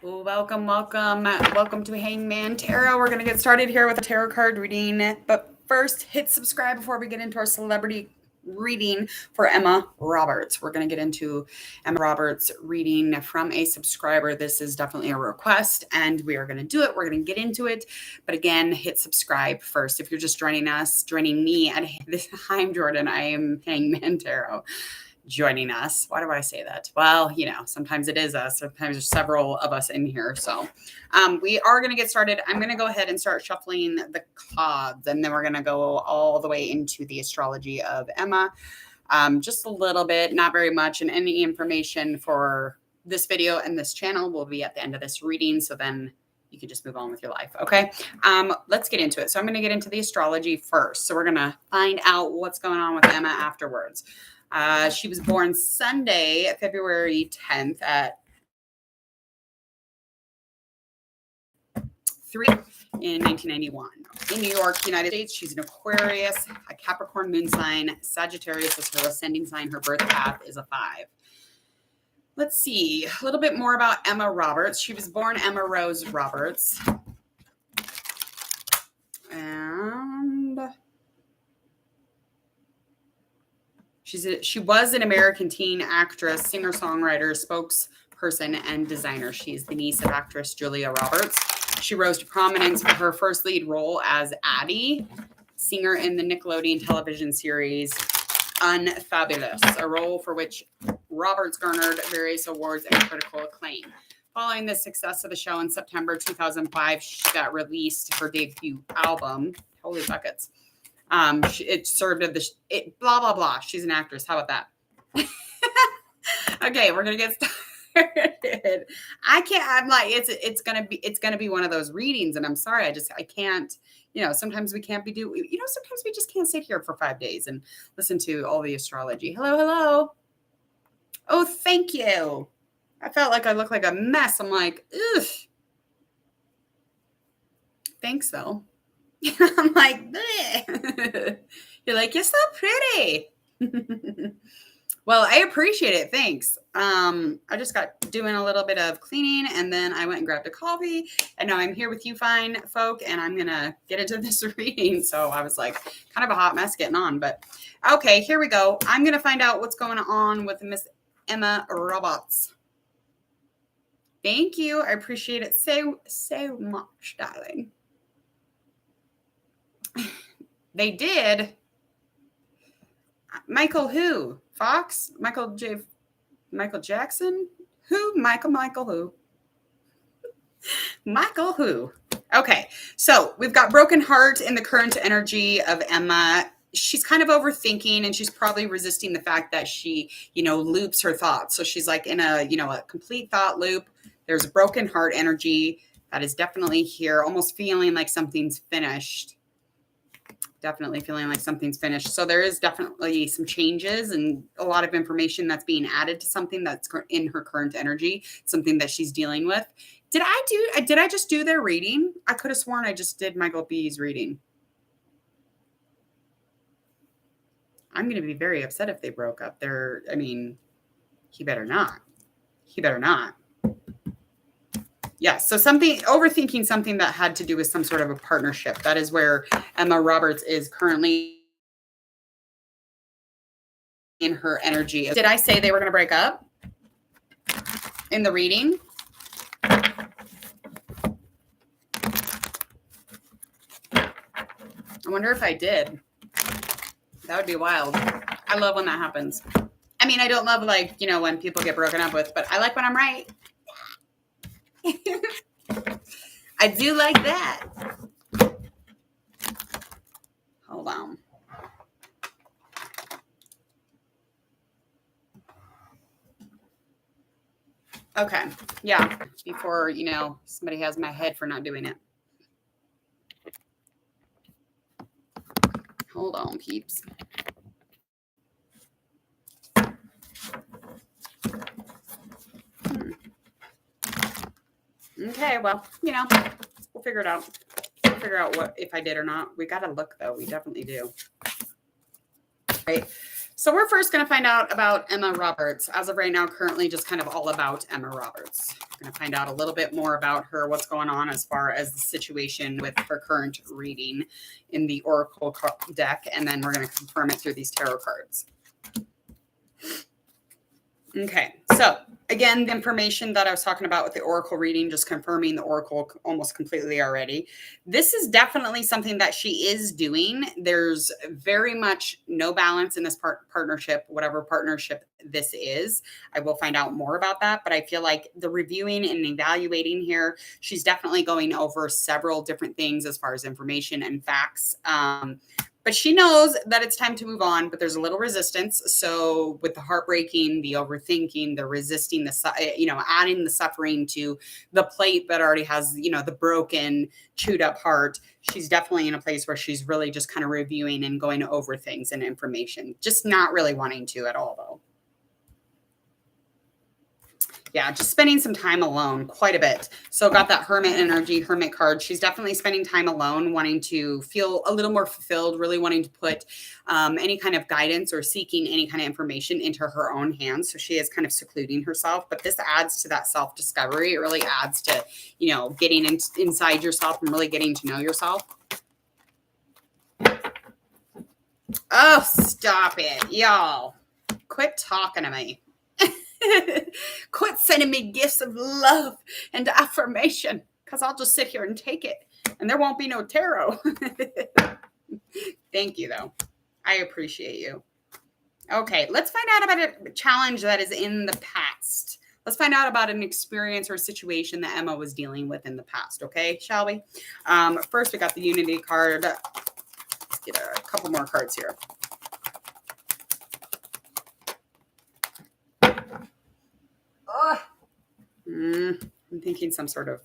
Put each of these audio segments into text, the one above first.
Welcome, welcome to Hangman Tarot. We're going to get started here with a tarot card reading, but first hit subscribe before we get into our celebrity reading for Emma Roberts. We're going to get into Emma Roberts reading from a subscriber. This is definitely a request and we are going to do it. We're going to get into it. But again, hit subscribe first. If you're just joining me at this, I'm Jordan. I am Hangman Tarot. Joining us. Why do I say that? Well, sometimes it is us. Sometimes there's several of us in here. So we are going to get started. I'm going to go ahead and start shuffling the cards, and then we're going to go all the way into the astrology of Emma. Just a little bit, not very much, and any information for this video and this channel will be at the end of this reading. So then you can just move on with your life. Okay. Let's get into it. So I'm going to get into the astrology first. So we're going to find out what's going on with Emma afterwards. She was born Sunday, February 10th at 3 in 1991. In New York, United States, she's an Aquarius, a Capricorn moon sign. Sagittarius is her ascending sign. Her birth path is a 5. Let's see a little bit more about Emma Roberts. She was born Emma Rose Roberts. And she was an American teen actress, singer-songwriter, spokesperson, and designer. She is the niece of actress Julia Roberts. She rose to prominence for her first lead role as Addie, singer in the Nickelodeon television series Unfabulous, a role for which Roberts garnered various awards and critical acclaim. Following the success of the show in September 2005, she got released her debut album, Holy Buckets. It served as blah, blah, blah. She's an actress. How about that? Okay, we're going to get started. I'm like, it's going to be one of those readings. And I'm sorry. I can't, sometimes we can't sometimes we just can't sit here for 5 days and listen to all the astrology. Hello. Oh, thank you. I felt like I looked like a mess. I'm like, ugh. Thanks though. I'm like, bleh. You're like, you're so pretty. Well, I appreciate it. Thanks. I just got doing a little bit of cleaning and then I went and grabbed a coffee and now I'm here with you fine folk and I'm going to get into this reading. So I was like kind of a hot mess getting on, but okay, here we go. I'm going to find out what's going on with Miss Emma Roberts. Thank you. I appreciate it so much, darling. They did. Michael who? Fox? Michael Jackson? Who? Michael who? Michael who? Okay, so we've got broken heart in the current energy of Emma. She's kind of overthinking and she's probably resisting the fact that she, loops her thoughts. So she's like in a complete thought loop. There's a broken heart energy that is definitely here, almost feeling like something's finished. Definitely feeling like something's finished. So there is definitely some changes and a lot of information that's being added to something that's in her current energy, something that she's dealing with. Did I just do their reading? I could have sworn I just did Michael B's reading. I'm going to be very upset if they broke up. He better not. Yeah, so overthinking something that had to do with some sort of a partnership. That is where Emma Roberts is currently in her energy. Did I say they were going to break up in the reading? I wonder if I did. That would be wild. I love when that happens. I don't love when people get broken up with, but I like when I'm right. I do like that. Hold on. Okay. Yeah. Before, somebody has my head for not doing it. Hold on, peeps. Okay, well, we'll figure it out. We'll figure out what if I did or not. We got to look, though. We definitely do. Right. So we're first going to find out about Emma Roberts. As of right now, currently just kind of all about Emma Roberts. I'm going to find out a little bit more about her, what's going on as far as the situation with her current reading in the Oracle deck, and then we're going to confirm it through these tarot cards. Okay, so again, the information that I was talking about with the Oracle reading, just confirming the Oracle almost completely already. This is definitely something that she is doing. There's very much no balance in this partnership, whatever partnership this is. I will find out more about that, but I feel like the reviewing and evaluating here, she's definitely going over several different things as far as information and facts. But she knows that it's time to move on, but there's a little resistance. So with the heartbreaking, the overthinking, the resisting, adding the suffering to the plate that already has, the broken, chewed up heart, she's definitely in a place where she's really just kind of reviewing and going over things and information, just not really wanting to at all, though. Yeah, just spending some time alone quite a bit. So got that hermit energy, hermit card. She's definitely spending time alone, wanting to feel a little more fulfilled, really wanting to put any kind of guidance or seeking any kind of information into her own hands. So she is kind of secluding herself, but this adds to that self-discovery. It really adds to, getting inside yourself and really getting to know yourself. Oh, stop it, y'all. Quit talking to me. Quit sending me gifts of love and affirmation, because I'll just sit here and take it and there won't be no tarot. Thank you, though. I appreciate you. Okay, let's find out about a challenge that is in the past. Let's find out about an experience or situation that Emma was dealing with in the past. Okay, shall we? First, we got the Unity card. Let's get a couple more cards here. I'm thinking some sort of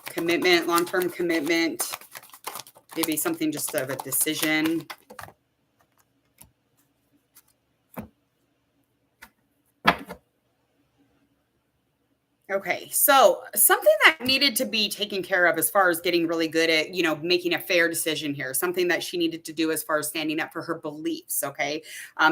commitment, long-term commitment, maybe something just of a decision. Okay, so something that needed to be taken care of as far as getting really good at, making a fair decision here, something that she needed to do as far as standing up for her beliefs, okay?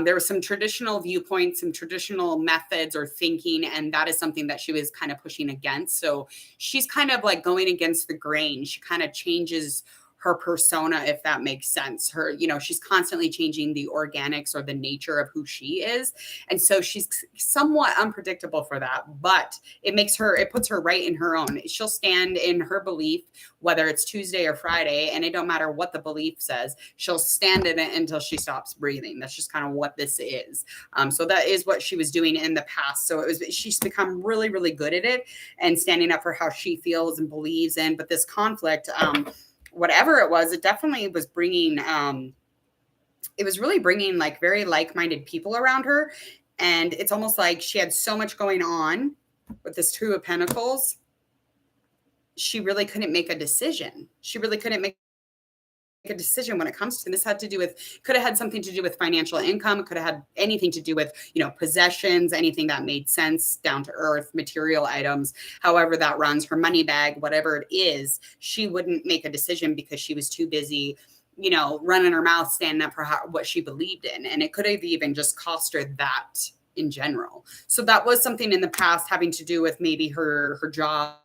There were some traditional viewpoints, some traditional methods or thinking, and that is something that she was kind of pushing against. So she's kind of like going against the grain. She kind of changes her persona, if that makes sense. Her, she's constantly changing the organics or the nature of who she is. And so she's somewhat unpredictable for that, but it puts her right in her own. She'll stand in her belief, whether it's Tuesday or Friday, and it don't matter what the belief says, she'll stand in it until she stops breathing. That's just kind of what this is. So that is what she was doing in the past. So she's become really, really good at it and standing up for how she feels and believes in. But this conflict, whatever it was, it definitely was bringing, it was really bringing like very like-minded people around her. And it's almost like she had so much going on with this Two of Pentacles. She really couldn't make a decision. She really couldn't make a decision when it comes to this. Could have had something to do with financial income. It could have had anything to do with, possessions, anything that made sense, down to earth, material items, however that runs, her money bag, whatever it is, she wouldn't make a decision because she was too busy, running her mouth, standing up for what she believed in. And it could have even just cost her that in general. So that was something in the past having to do with maybe her job,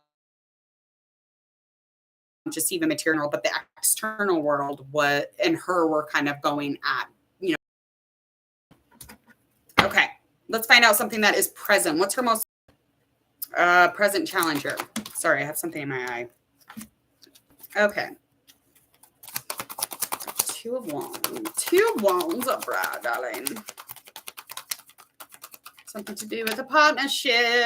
just even material, but the external world and her were kind of going at, Okay, let's find out something that is present. What's her most present challenger? Sorry, I have something in my eye. Okay. Two of Wands, upright, darling. Something to do with a partnership.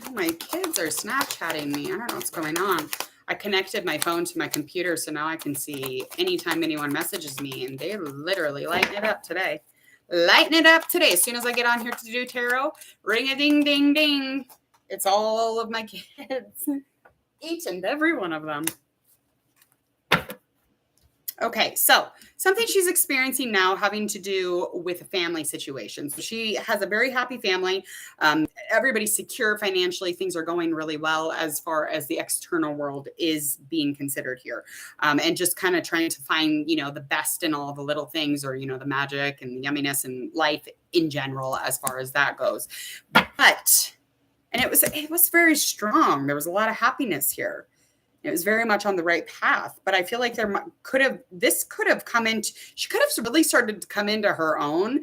Oh, my kids are Snapchatting me. I don't know what's going on. I connected my phone to my computer, so now I can see anytime anyone messages me, and they literally lighten it up today. As soon as I get on here to do tarot, ring-a-ding-ding-ding. It's all of my kids. Each and every one of them. Okay, so something she's experiencing now having to do with a family situation. So she has a very happy family. Everybody's secure financially. Things are going really well as far as the external world is being considered here. And just kind of trying to find, the best in all the little things, or, the magic and the yumminess in life in general, as far as that goes. But, and it was very strong. There was a lot of happiness here. It was very much on the right path, but I feel like this could have come into, she could have really started to come into her own,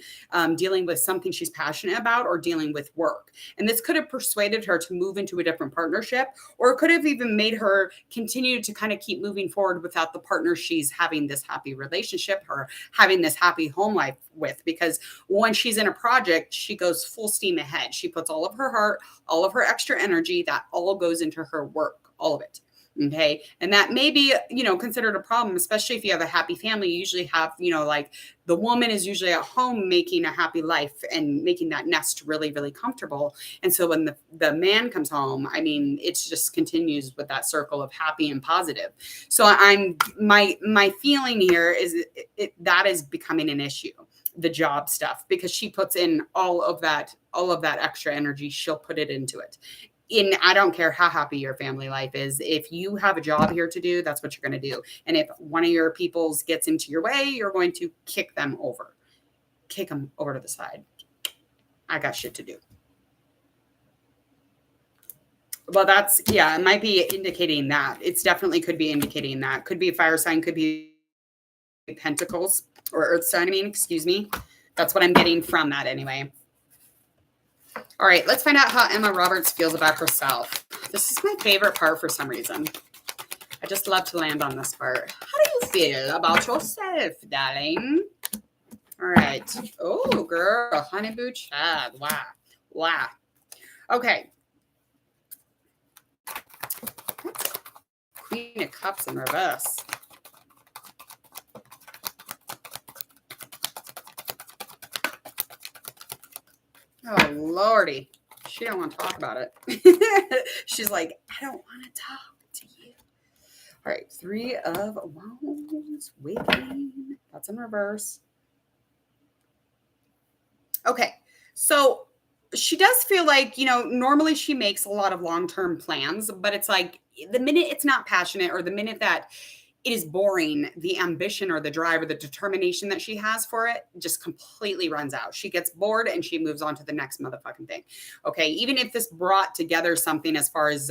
dealing with something she's passionate about, or dealing with work. And this could have persuaded her to move into a different partnership, or it could have even made her continue to kind of keep moving forward without the partner she's having this happy relationship or having this happy home life with. Because when she's in a project, she goes full steam ahead. She puts all of her heart, all of her extra energy, that all goes into her work, all of it. Okay. And that may be, considered a problem, especially if you have a happy family. You usually have, like the woman is usually at home making a happy life and making that nest really, really comfortable. And so when the man comes home, I mean, it just continues with that circle of happy and positive. So my feeling here is that is becoming an issue, the job stuff, because she puts in all of that extra energy. She'll put it into it. I don't care how happy your family life is. If you have a job here to do, that's what you're going to do. And if one of your peoples gets into your way, you're going to kick them over to the side. I got shit to do. Well, it might be indicating that. It's definitely could be indicating that. Could be a fire sign, could be Pentacles or Earth sign. Excuse me. That's what I'm getting from that anyway. All right, let's find out how Emma Roberts feels about herself. This is my favorite part for some reason. I just love to land on this part. How do you feel about yourself, darling? All right. Oh, girl, honey boo chad. Wow. Okay. Queen of Cups in reverse. Oh, Lordy. She don't want to talk about it. She's like, I don't want to talk to you. All right. 3 of Wands. Waking. That's in reverse. Okay. So she does feel like, normally she makes a lot of long-term plans, but it's like the minute it's not passionate, or the minute that it is boring, the ambition or the drive or the determination that she has for it just completely runs out. She gets bored and she moves on to the next motherfucking thing. Okay. Even if this brought together something as far as,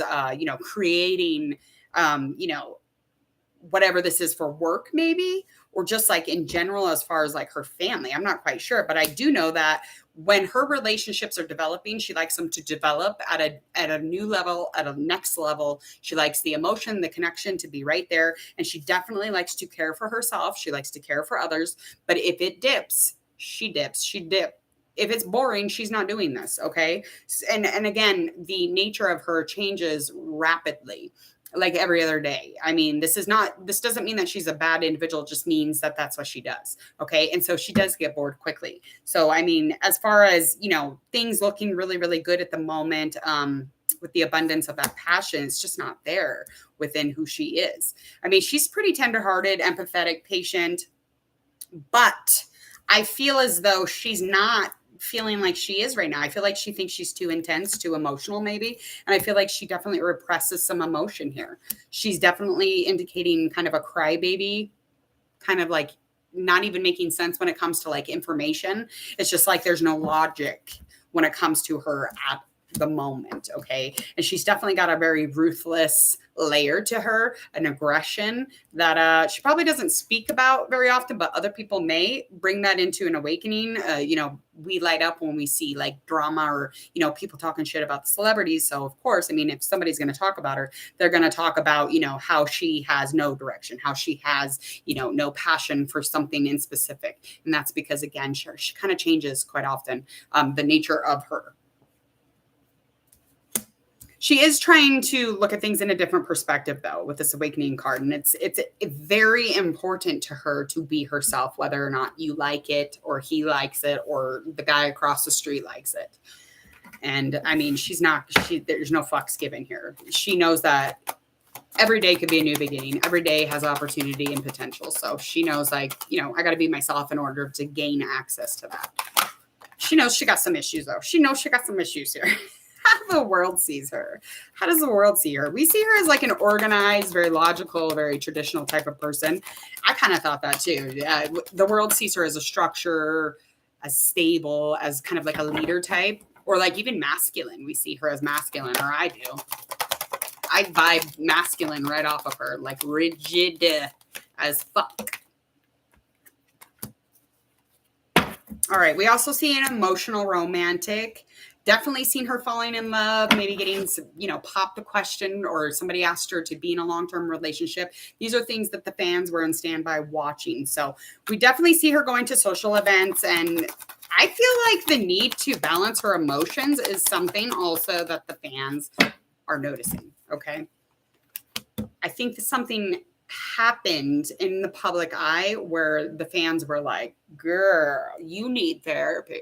creating, whatever this is for work, maybe, or just like in general, as far as like her family, I'm not quite sure, but I do know that when her relationships are developing, she likes them to develop at a new level, at a next level. She likes the emotion, the connection to be right there. And she definitely likes to care for herself. She likes to care for others. But if it dips, she dips. If it's boring, she's not doing this. Okay. And again, the nature of her changes rapidly, like every other day. This doesn't mean that she's a bad individual. It just means that that's what she does. Okay. And so she does get bored quickly. So, as far as, things looking really, really good at the moment, with the abundance of that passion, it's just not there within who she is. She's pretty tenderhearted, empathetic, patient, but I feel as though she's not feeling like she is right now. I feel like she thinks she's too intense, too emotional, maybe. And I feel like she definitely represses some emotion here. She's definitely indicating kind of a crybaby, kind of like not even making sense when it comes to like information. It's just like there's no logic when it comes to her at the moment. Okay. And she's definitely got a very ruthless layer to her, an aggression that she probably doesn't speak about very often, but other people may bring that into an awakening. We light up when we see like drama or, people talking shit about the celebrities. So of course, if somebody's going to talk about her, they're going to talk about, how she has no direction, how she has, no passion for something in specific. And that's because, again, she kind of changes quite often, the nature of her. She is trying to look at things in a different perspective, though, with this awakening card. And it's very important to her to be herself, whether or not you like it or he likes it or the guy across the street likes it. And there's no fucks given here. She knows that every day could be a new beginning. Every day has opportunity and potential. So she knows, like, you know, I got to be myself in order to gain access to that. She knows she got some issues, though. She knows she got some issues here. How the world sees her. How does the world see her? We see her as like an organized, very logical, very traditional type of person. I kind of thought that too. The world sees her as a structure, as stable, as kind of like a leader type, or like even masculine. We see her as masculine, or I do. I vibe masculine right off of her, like rigid as fuck. All right. We also see an emotional romantic. Definitely seen her falling in love, maybe getting, you know, popped a question, or somebody asked her to be in a long-term relationship. These are things that the fans were in standby watching. So we definitely see her going to social events, and I feel like the need to balance her emotions is something also that the fans are noticing. Okay. I think that something happened in the public eye where the fans were like, girl, you need therapy.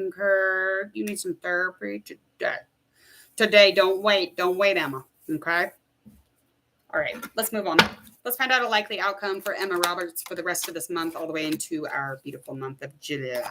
Girl, you need some therapy today. Don't wait, Emma. Okay. All right, let's move on. Let's find out a likely outcome for Emma Roberts for the rest of this month, all the way into our beautiful month of July.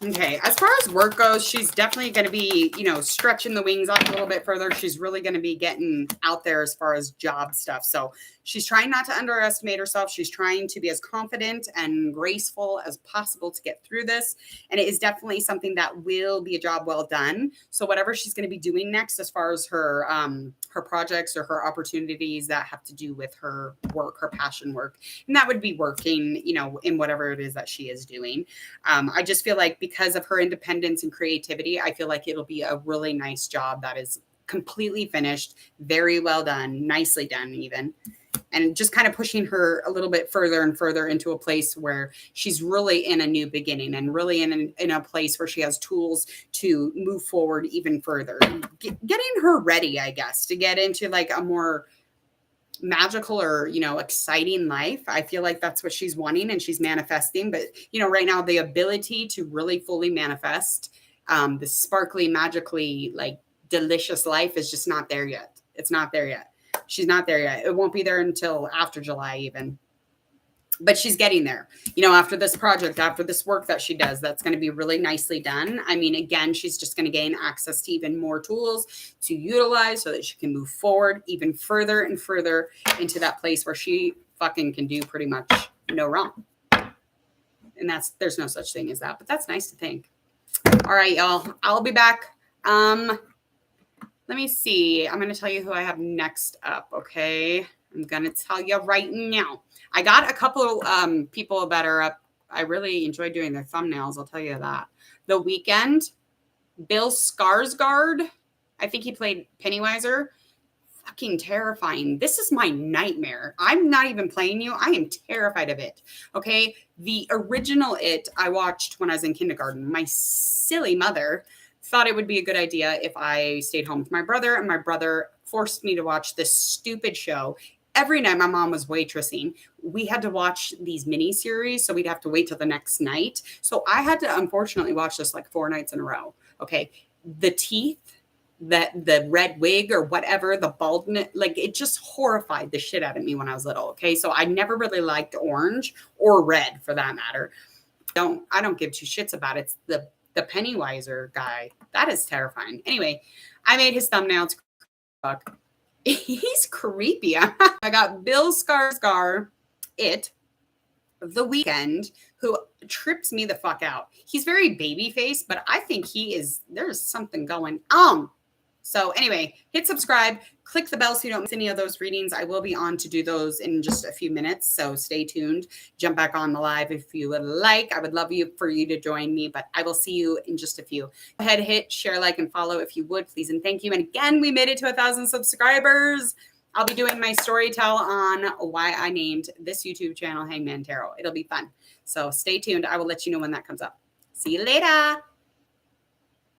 Okay, as far as work goes, she's definitely going to be, you know, stretching the wings out a little bit further. She's really going to be getting out there as far as job stuff. So she's trying not to underestimate herself. She's trying to be as confident and graceful as possible to get through this. And it is definitely something that will be a job well done. So whatever she's going to be doing next, as far as her projects or her opportunities that have to do with her work, her passion work, and that would be working, you know, in whatever it is that she is doing. I just feel like because of her independence and creativity, I feel like it'll be a really nice job that is completely finished, very well done, nicely done even. And just kind of pushing her a little bit further and further into a place where she's really in a new beginning, and really in a place where she has tools to move forward even further. Getting her ready, I guess, to get into like a more magical or, you know, exciting life. I feel like that's what she's wanting and she's manifesting. But, you know, right now the ability to really fully manifest the sparkly, magically, like, delicious life is just not there yet. It's not there yet. She's not there yet. It won't be there until after July even. But she's getting there, you know, after this project, after this work that she does, that's going to be really nicely done. I mean, again, she's just going to gain access to even more tools to utilize so that she can move forward even further and further into that place where she fucking can do pretty much no wrong. And there's no such thing as that, but that's nice to think. All right, y'all, I'll be back. Let me see. I'm going to tell you who I have next up. Okay. I'm going to tell you right now. I got a couple people that are up. I really enjoy doing their thumbnails. I'll tell you that. The Weeknd, Bill Skarsgård. I think he played Pennywiser. Fucking terrifying. This is my nightmare. I'm not even playing you. I am terrified of it. Okay. The original It I watched when I was in kindergarten. My silly mother thought it would be a good idea if I stayed home with my brother, and my brother forced me to watch this stupid show. Every night my mom was waitressing, we had to watch these mini series, so we'd have to wait till the next night. So I had to unfortunately watch this like 4 nights in a row. Okay. The teeth, the red wig or whatever, the baldness, like, it just horrified the shit out of me when I was little. Okay. So I never really liked orange or red for that matter. I don't give two shits about it. It's the Pennywiser guy. That is terrifying. Anyway, I made his thumbnails. He's creepy. I got Bill Skarsgård, It, The Weeknd, who trips me the fuck out. He's very baby faced, but I think there's something going on. So anyway, hit subscribe, click the bell so you don't miss any of those readings. I will be on to do those in just a few minutes, so stay tuned. Jump back on the live if you would like. I would love for you to join me, but I will see you in just a few. Go ahead, hit share, like, and follow if you would, please, and thank you. And again, we made it to 1,000 subscribers. I'll be doing my story tell on why I named this YouTube channel Hangman Tarot. It'll be fun. So stay tuned. I will let you know when that comes up. See you later.